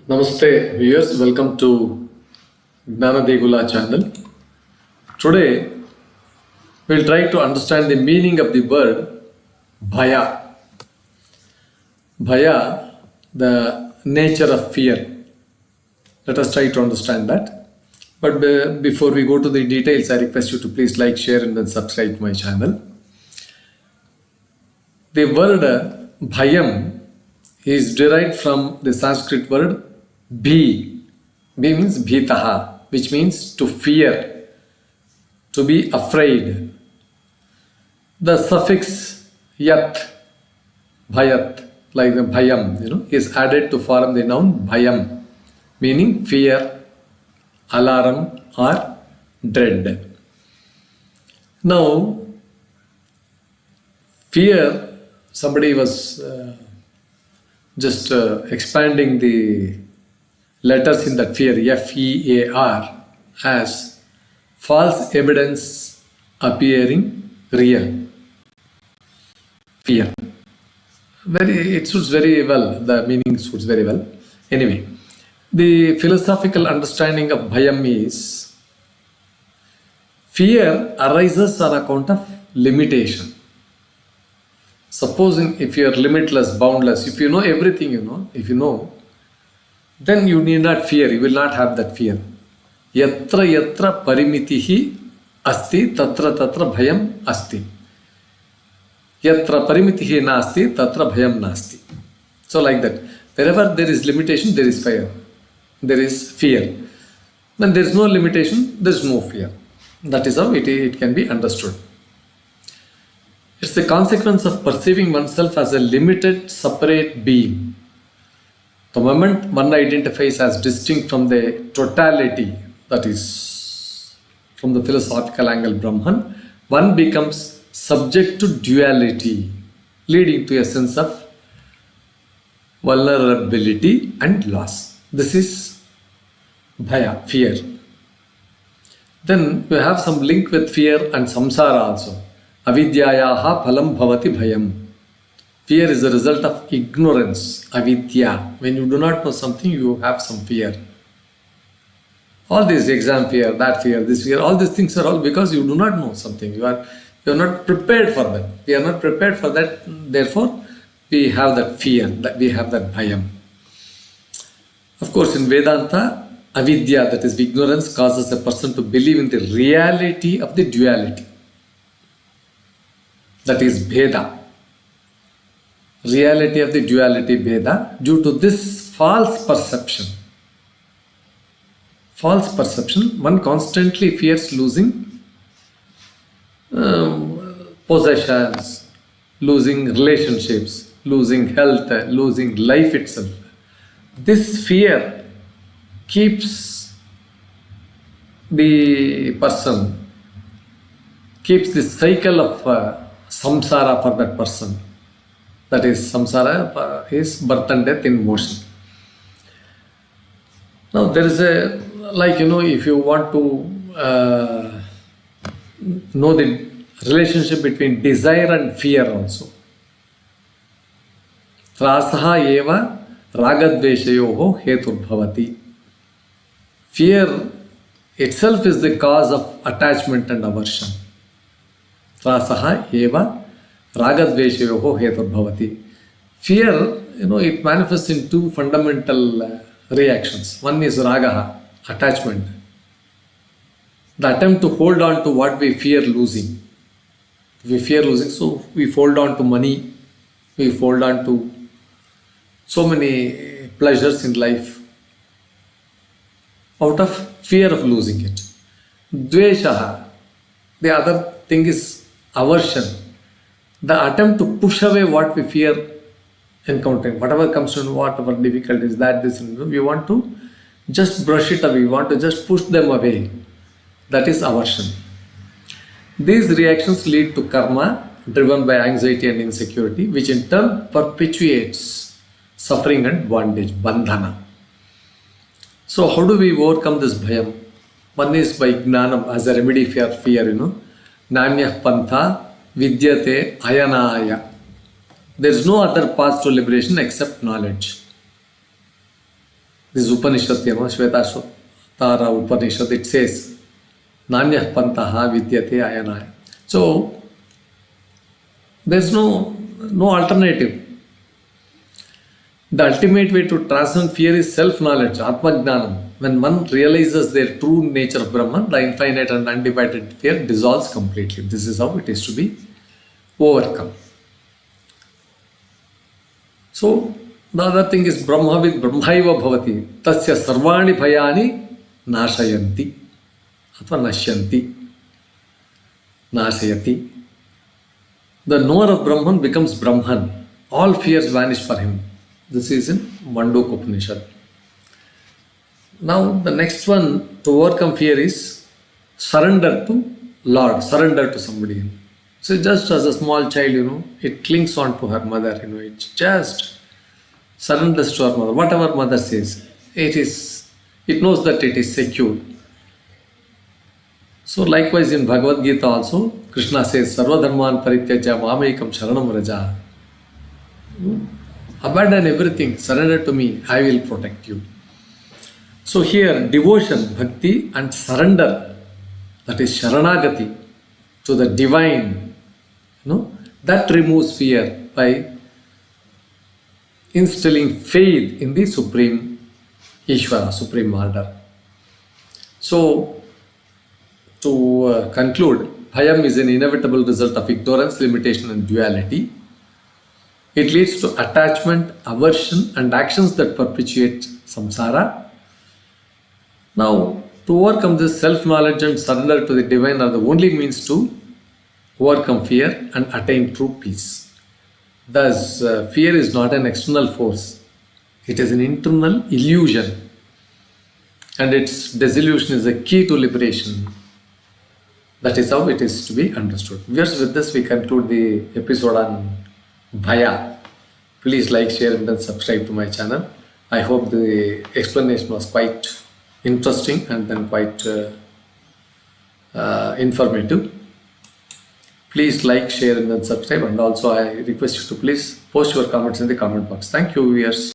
Namaste viewers, welcome to Gnana Degula channel. Today we'll try to understand the meaning of the word Bhaya. Bhaya, the nature of fear. Let us try to understand that. But before we go to the details, I request you to please like, share and then subscribe to my channel. The word Bhayam is derived from the Sanskrit word Bhi. Bhi means bhitaha, which means to fear, to be afraid. The suffix yat, bhayat, like the bhayam, is added to form the noun bhayam, meaning fear, alarm or dread. Now, fear, somebody was just expanding the letters in that fear, F-E-A-R, as false evidence appearing real. Fear. It suits very well, the meaning suits very well. Anyway, the philosophical understanding of Bhayam is fear arises on account of limitation. Supposing if you are limitless, boundless, if you know everything, if you know, then you need not fear, you will not have that fear. Yatra parimitiḥ asti, tatra bhayam asti. Yatra parimitiḥ nasti, tatra bhayam nasti. So like that. Wherever there is limitation, there is fear. There is fear. When there is no limitation, there is no fear. That is how it can be understood. It's the consequence of perceiving oneself as a limited, separate being. The moment one identifies as distinct from the totality, that is, from the philosophical angle Brahman, one becomes subject to duality, leading to a sense of vulnerability and loss. This is Bhaya, fear. Then we have some link with fear and Samsara also. Avidyayaha phalam bhavati bhayam. Fear is the result of ignorance, avidya. When you do not know something, you have some fear. All these exam fear, that fear, this fear, all these things are all because you do not know something. You are not prepared for that. We are not prepared for that. Therefore, we have that fear, that we have that bhayam. Of course, in Vedanta, avidya, that is ignorance, causes a person to believe in the reality of the duality. That is bheda. Reality of the duality bheda. Due to this false perception, one constantly fears losing possessions, losing relationships, losing health, losing life itself. This fear keeps the person, keeps the cycle of samsara for that person. That is, samsara is birth and death in motion. Now there is a, if you want to know the relationship between desire and fear also. Trasaha eva ragadveshayoho heturbhavati. Fear itself is the cause of attachment and aversion. Trasaha eva ragadveshayoho heturbhavati. Fear, it manifests in two fundamental reactions. One is ragaha, attachment. The attempt to hold on to what we fear losing. We fear losing, so we hold on to money, we hold on to so many pleasures in life out of fear of losing it. Dveshaha, the other thing is aversion. The attempt to push away what we fear encountering, whatever comes to, whatever difficulties, we want to just brush it away, we want to just push them away. That is aversion. These reactions lead to karma driven by anxiety and insecurity, which in turn perpetuates suffering and bondage, bandhana. So how do we overcome this bhayam? One is by gnanam, as a remedy for fear, Nanyah pantha vidyate ayanaya. There is no other path to liberation except knowledge. This Upanishad, Shvetashvatara Upanishad, it says, Nanyah Pantaha Vidyate Ayanaya. So, there's no alternative. The ultimate way to transcend fear is self-knowledge, Atma-jnanam. When one realizes their true nature of Brahman, the infinite and undivided fear dissolves completely. This is how it is to be overcome. So, the other thing is Brahmavid Brahmaiva Bhavati. Tasya Sarvani Bhayani Nashayanti. Athva Nashyanti. Nashayati. The knower of Brahman becomes Brahman. All fears vanish for him. This is in Manduk Upanishad. Now, the next one to overcome fear is surrender to Lord, surrender to somebody. So, just as a small child, it clings on to her mother, it just surrenders to her mother. Whatever mother says, it knows that it is secure. So, likewise in Bhagavad Gita also, Krishna says, Sarva dharman parityaja mamekam sharanam raja. Abandon everything, surrender to me, I will protect you. So here, devotion, bhakti and surrender, that is sharanagati, to the divine, that removes fear by instilling faith in the Supreme Ishvara, Supreme Order. So, to conclude, Bhayam is an inevitable result of ignorance, limitation and duality. It leads to attachment, aversion and actions that perpetuate samsara. Now, to overcome this, self-knowledge and surrender to the divine are the only means to overcome fear and attain true peace. Thus, fear is not an external force. It is an internal illusion. And its dissolution is the key to liberation. That is how it is to be understood. Viewers, with this we conclude the episode on Bhaya. Please like, share and subscribe to my channel. I hope the explanation was quite interesting and then quite informative. Please like, share and then subscribe, and also I request you to please post your comments in the comment box. Thank you, viewers.